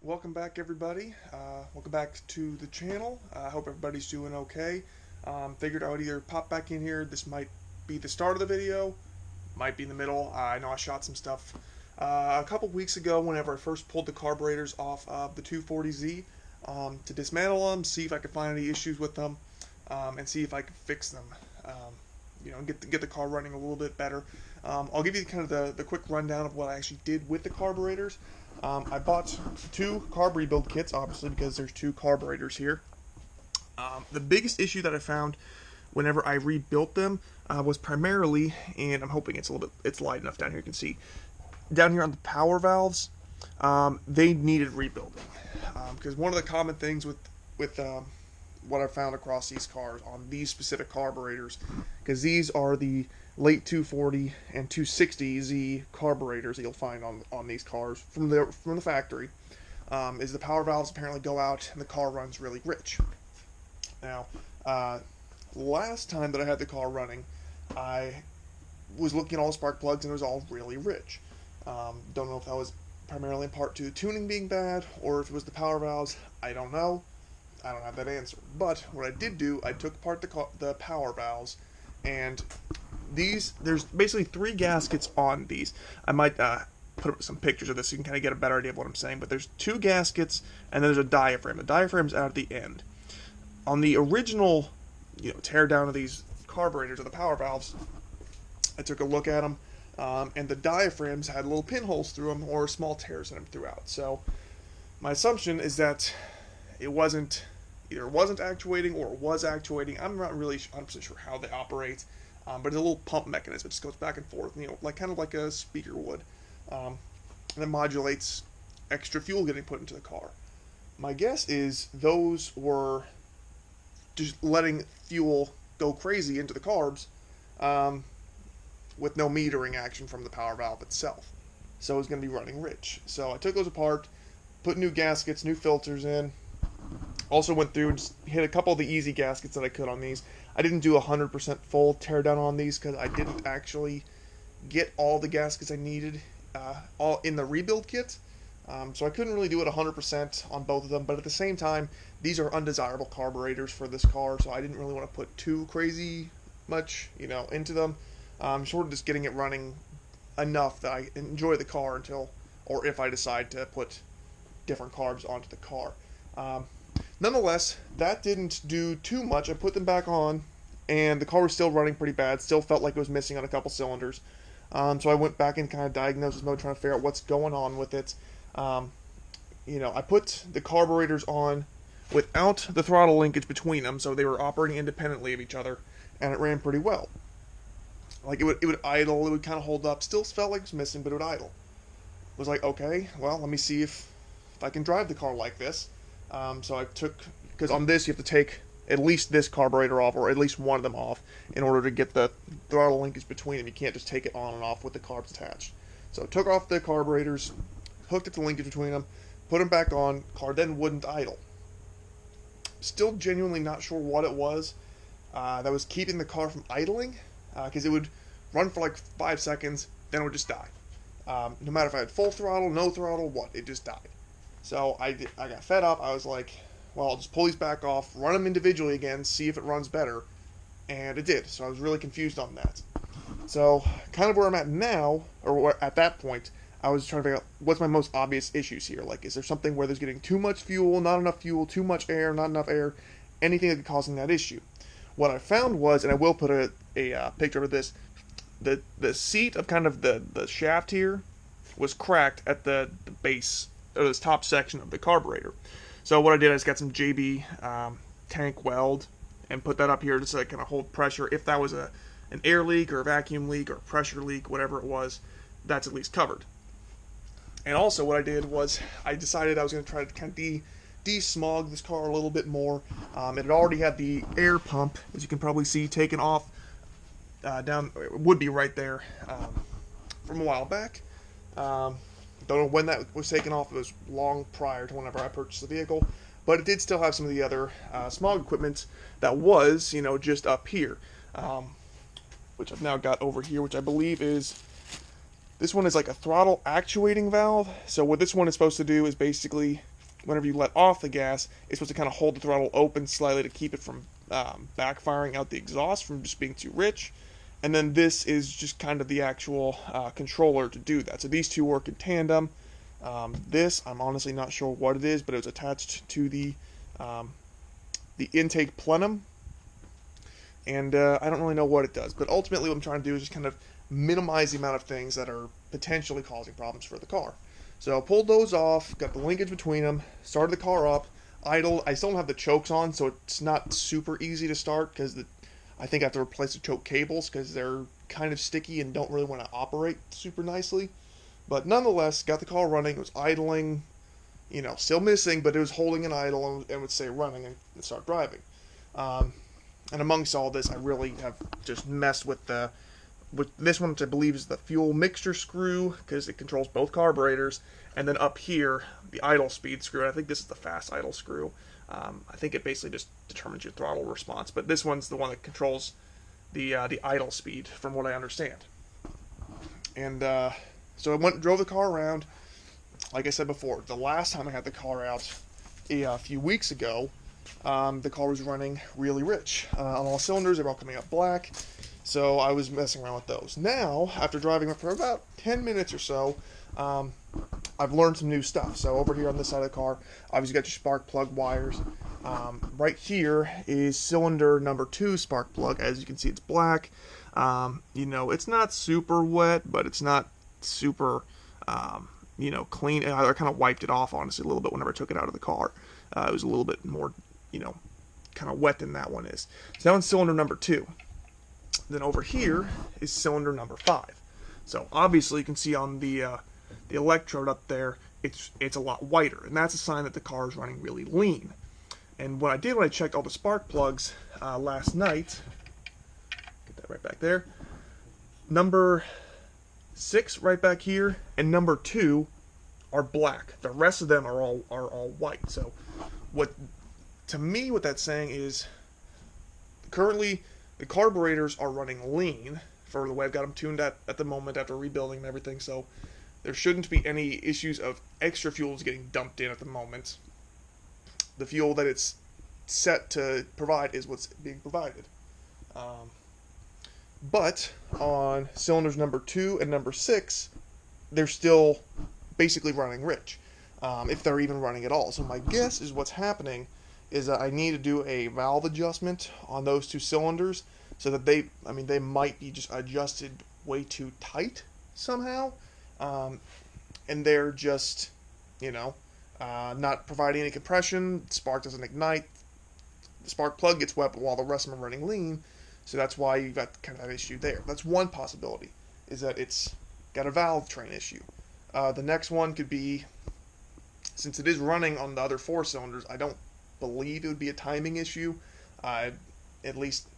Welcome back, everybody. Welcome back to the channel. I hope everybody's doing okay. Figured I would either pop back in here. This might be the start of the video, might be in the middle. I know I shot some stuff a couple weeks ago whenever I first pulled the carburetors off of the 240Z to dismantle them, see if I could find any issues with them, and see if I could fix them. Get the car running a little bit better. I'll give you kind of the quick rundown of what I actually did with the carburetors. I bought two Carb Rebuild kits, obviously, because there's two carburetors here. The biggest issue that I found whenever I rebuilt them was primarily, and I'm hoping it's light enough down here you can see, down here on the power valves, they needed rebuilding. Because one of the common things with what I found across these cars on these specific carburetors, because these are the late 240 and 260Z carburetors that you'll find on these cars from the factory, is the power valves apparently go out and the car runs really rich. Now, last time that I had the car running, I was looking at all the spark plugs and it was all really rich. Don't know if that was primarily in part to the tuning being bad or if it was the power valves. I don't know. I don't have that answer. But what I did do, I took apart the power valves, and there's basically three gaskets on these. I might put up some pictures of this so you can kind of get a better idea of what I'm saying. But there's two gaskets, and then there's a diaphragm. The diaphragm's out at the end. On the original, tear down of these carburetors or the power valves, I took a look at them, and the diaphragms had little pinholes through them or small tears in them throughout. So my assumption is that it wasn't actuating or it was actuating. I'm not really 100% sure how they operate, but it's a little pump mechanism. It just goes back and forth, kind of like a speaker would, and it modulates extra fuel getting put into the car. My guess is those were just letting fuel go crazy into the carbs, with no metering action from the power valve itself. So it's going to be running rich. So I took those apart, put new gaskets, new filters in. Also went through and just hit a couple of the easy gaskets that I could on these. I didn't do 100% full teardown on these because I didn't actually get all the gaskets I needed all in the rebuild kit. So I couldn't really do it 100% on both of them. But at the same time, these are undesirable carburetors for this car, so I didn't really want to put too crazy much, into them. Sort of just getting it running enough that I enjoy the car until, or if I decide to put different carbs onto the car. Nonetheless, that didn't do too much. I put them back on, and the car was still running pretty bad. Still felt like it was missing on a couple cylinders. So I went back in kind of diagnosis mode, trying to figure out what's going on with it. I put the carburetors on without the throttle linkage between them, so they were operating independently of each other, and it ran pretty well. Like it would idle, it would kind of hold up. Still felt like it was missing, but it would idle. It was like, okay, well, let me see if I can drive the car like this. So I took, because on this you have to take at least this carburetor off, or at least one of them off, in order to get the throttle linkage between them. You can't just take it on and off with the carbs attached. So I took off the carburetors, hooked up the linkage between them, put them back on, car then wouldn't idle. Still genuinely not sure what it was that was keeping the car from idling, because it would run for like 5 seconds, then it would just die. No matter if I had full throttle, no throttle, it just died. So I got fed up. I was like, well, I'll just pull these back off, run them individually again, see if it runs better. And it did. So I was really confused on that. So kind of where I'm at now, or at that point, I was trying to figure out what's my most obvious issues here. Like, is there something where there's getting too much fuel, not enough fuel, too much air, not enough air, anything that could be causing that issue? What I found was, and I will put a picture of this, the seat of kind of the shaft here was cracked at the base, or this top section of the carburetor. So what I did, I just got some JB tank weld and put that up here just to kind of hold pressure. If that was an air leak or a vacuum leak or a pressure leak, whatever it was, that's at least covered. And also what I did was I decided I was going to try to kind of DeSmog this car a little bit more. It had already had the air pump, as you can probably see, taken off down, it would be right there, from a while back. Don't know when that was taken off. It was long prior to whenever I purchased the vehicle. But it did still have some of the other smog equipment that was, just up here. Which I've now got over here, which I believe is... This one is like a throttle actuating valve. So what this one is supposed to do is basically whenever you let off the gas, it's supposed to kind of hold the throttle open slightly to keep it from backfiring out the exhaust from just being too rich. And then this is just kind of the actual controller to do that. So these two work in tandem. This, I'm honestly not sure what it is, but it was attached to the intake plenum. And I don't really know what it does. But ultimately what I'm trying to do is just kind of minimize the amount of things that are potentially causing problems for the car. So I pulled those off, got the linkage between them, started the car up, idled. I still don't have the chokes on, so it's not super easy to start because I think I have to replace the choke cables because they're kind of sticky and don't really want to operate super nicely. But nonetheless, got the car running. It was idling, still missing, but it was holding an idle and would say running and start driving. And amongst all this, I really have just messed with this one, which I believe is the fuel mixture screw, because it controls both carburetors, and then up here, the idle speed screw, and I think this is the fast idle screw. I think it basically just determines your throttle response, but this one's the one that controls the idle speed, from what I understand. And so I drove the car around. Like I said before, the last time I had the car out a few weeks ago, the car was running really rich. On all cylinders, they were all coming up black. So I was messing around with those. Now, after driving for about 10 minutes or so, I've learned some new stuff. So over here on this side of the car, obviously got your spark plug wires. Right here is cylinder number 2 spark plug. As you can see, it's black. It's not super wet, but it's not super, clean. I kind of wiped it off, honestly, a little bit whenever I took it out of the car. It was a little bit more, kind of wet than that one is. So that one's cylinder number 2. Then over here is cylinder number 5. So obviously you can see on the electrode up there, it's a lot whiter, and that's a sign that the car is running really lean. And what I did when I checked all the spark plugs last night, get that right back there, number 6 right back here and number 2 are black. The rest of them are all white. So what that's saying is currently the carburetors are running lean for the way I've got them tuned at the moment after rebuilding and everything, so there shouldn't be any issues of extra fuels getting dumped in at the moment. The fuel that it's set to provide is what's being provided. But on cylinders number 2 and number 6, they're still basically running rich, if they're even running at all. So my guess is what's happening is that I need to do a valve adjustment on those 2 cylinders so that they might be just adjusted way too tight somehow, and they're just, not providing any compression. The spark doesn't ignite. The spark plug gets wet while the rest of them are running lean, so that's why you've got kind of that issue there. That's one possibility, is that it's got a valve train issue. The next one could be, since it is running on the other 4 cylinders, I don't believe it would be a timing issue. At least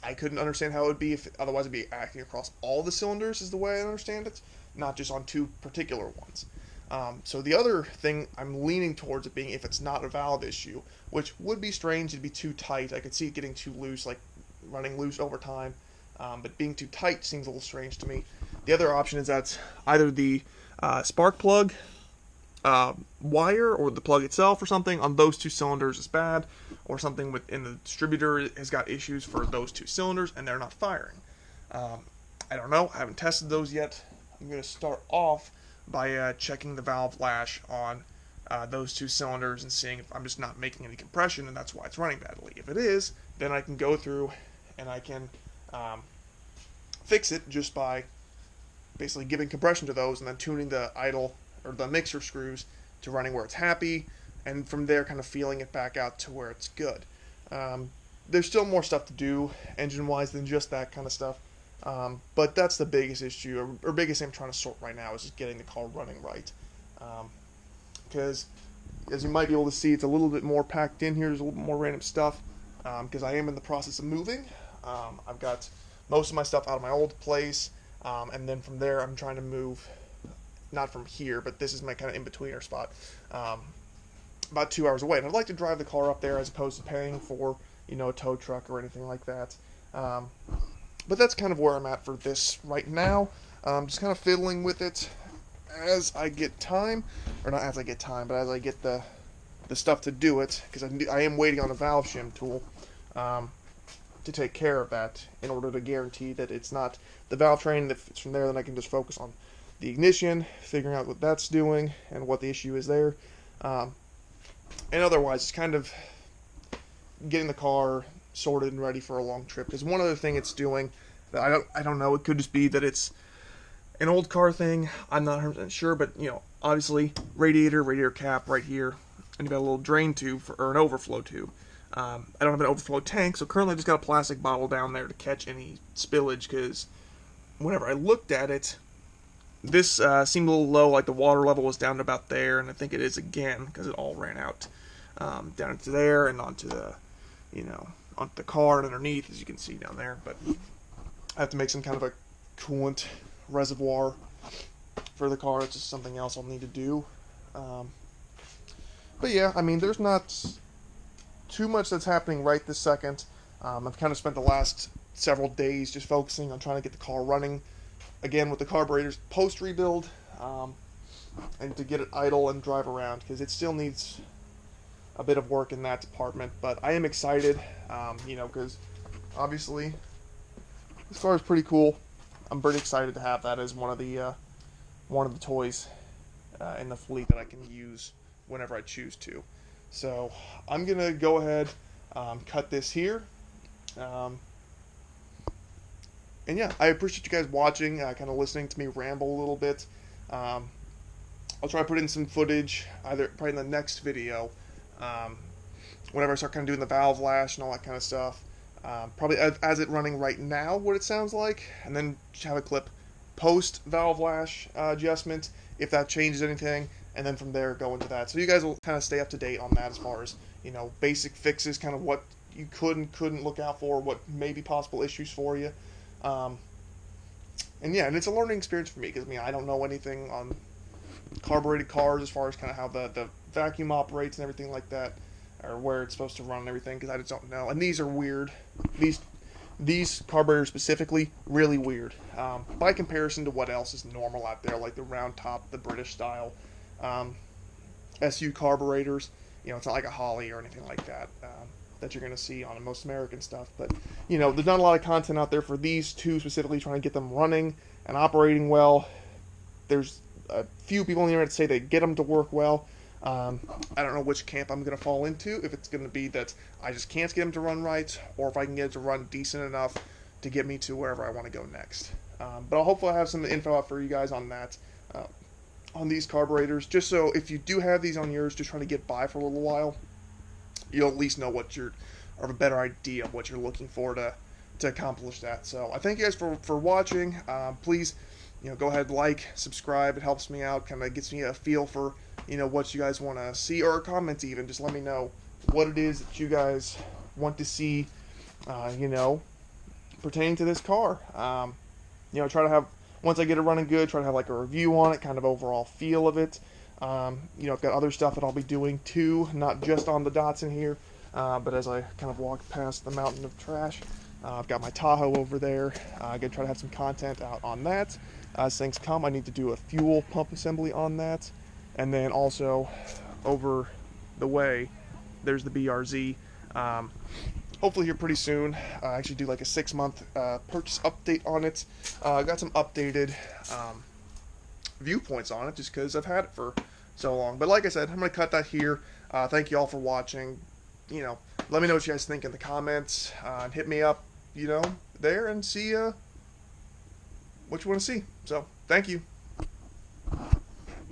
I couldn't understand how it would be if otherwise it'd be acting across all the cylinders is the way I understand it, not just on 2 particular ones. So the other thing I'm leaning towards it being if it's not a valve issue, which would be strange. It'd be too tight. I could see it getting too loose, like running loose over time, but being too tight seems a little strange to me. The other option is that either the spark plug wire or the plug itself or something on those 2 cylinders is bad, or something within the distributor has got issues for those 2 cylinders and they're not firing. I don't know. I haven't tested those yet. I'm going to start off by checking the valve lash on those 2 cylinders and seeing if I'm just not making any compression and that's why it's running badly. If it is, then I can go through and I can fix it just by basically giving compression to those and then tuning the idle or the mixer screws to running where it's happy, and from there kind of feeling it back out to where it's good. There's still more stuff to do engine-wise than just that kind of stuff, but that's the biggest issue, or biggest thing I'm trying to sort right now is just getting the car running right. Because as you might be able to see, it's a little bit more packed in here. There's a little bit more random stuff because I am in the process of moving. I've got most of my stuff out of my old place, and then from there I'm trying to move, not from here, but this is my kind of in-betweener spot, about 2 hours away. And I'd like to drive the car up there as opposed to paying for, a tow truck or anything like that. But that's kind of where I'm at for this right now. Just kind of fiddling with it. as I get time, or not as I get time, but as I get the stuff to do it, because I am waiting on a valve shim tool to take care of that in order to guarantee that it's not the valve train. If it's from there, then I can just focus on the ignition, figuring out what that's doing and what the issue is there. And otherwise, it's kind of getting the car sorted and ready for a long trip. Because one other thing it's doing that I don't know, it could just be that it's an old car thing. I'm not 100% sure, but obviously radiator cap right here, and you got a little drain tube or an overflow tube. I don't have an overflow tank, so currently I've just got a plastic bottle down there to catch any spillage. Because whenever I looked at it, this seemed a little low, like the water level was down to about there, and I think it is again because it all ran out down into there and onto the, onto the car and underneath, as you can see down there. But I have to make some kind of a coolant reservoir for the car. It's just something else I'll need to do. But yeah, I mean, there's not too much that's happening right this second. I've kind of spent the last several days just focusing on trying to get the car running again with the carburetors post rebuild, and to get it idle and drive around, because it still needs a bit of work in that department. But I am excited, because obviously this car is pretty cool. I'm pretty excited to have that as one of the toys in the fleet that I can use whenever I choose to. So I'm gonna go ahead, cut this here. And yeah, I appreciate you guys watching, kind of listening to me ramble a little bit. I'll try to put in some footage, probably in the next video, whenever I start kind of doing the valve lash and all that kind of stuff. Probably as it running right now, what it sounds like, and then have a clip post valve lash adjustment, if that changes anything, and then from there go into that. So you guys will kind of stay up to date on that as far as, basic fixes, kind of what you could and couldn't look out for, what may be possible issues for you. And yeah, and it's a learning experience for me, because I don't know anything on carbureted cars as far as kind of how the vacuum operates and everything like that, or where it's supposed to run and everything, because I just don't know. And these are weird. These carburetors specifically, really weird, by comparison to what else is normal out there, like the round top, the British style SU carburetors. It's not like a Holly or anything like that that you're going to see on most American stuff. But there's not a lot of content out there for these two specifically, trying to get them running and operating well. There's a few people on the internet say they get them to work well. I don't know which camp I'm going to fall into, if it's going to be that I just can't get them to run right, or if I can get it to run decent enough to get me to wherever I want to go next. But I'll hopefully have some info out for you guys on that, on these carburetors, just so if you do have these on yours, just trying to get by for a little while, you'll at least know or have a better idea of what you're looking for to accomplish that. So I thank you guys for watching. Please, go ahead, like, subscribe. It helps me out, kind of gets me a feel for what you guys want to see, or a comment even. Just let me know what it is that you guys want to see, pertaining to this car. Try to have, once I get it running good, try to have like a review on it, kind of overall feel of it. I've got other stuff that I'll be doing too, not just on the Datsun here, but as I kind of walk past the mountain of trash, I've got my Tahoe over there. I'm going to try to have some content out on that. As things come, I need to do a fuel pump assembly on that. And then also, over the way, there's the BRZ. Hopefully here pretty soon. I actually do like a 6-month purchase update on it. I got some updated viewpoints on it, just because I've had it for so long. But like I said, I'm going to cut that here. Thank you all for watching. Let me know what you guys think in the comments. And hit me up, there, and see what you want to see. So, thank you.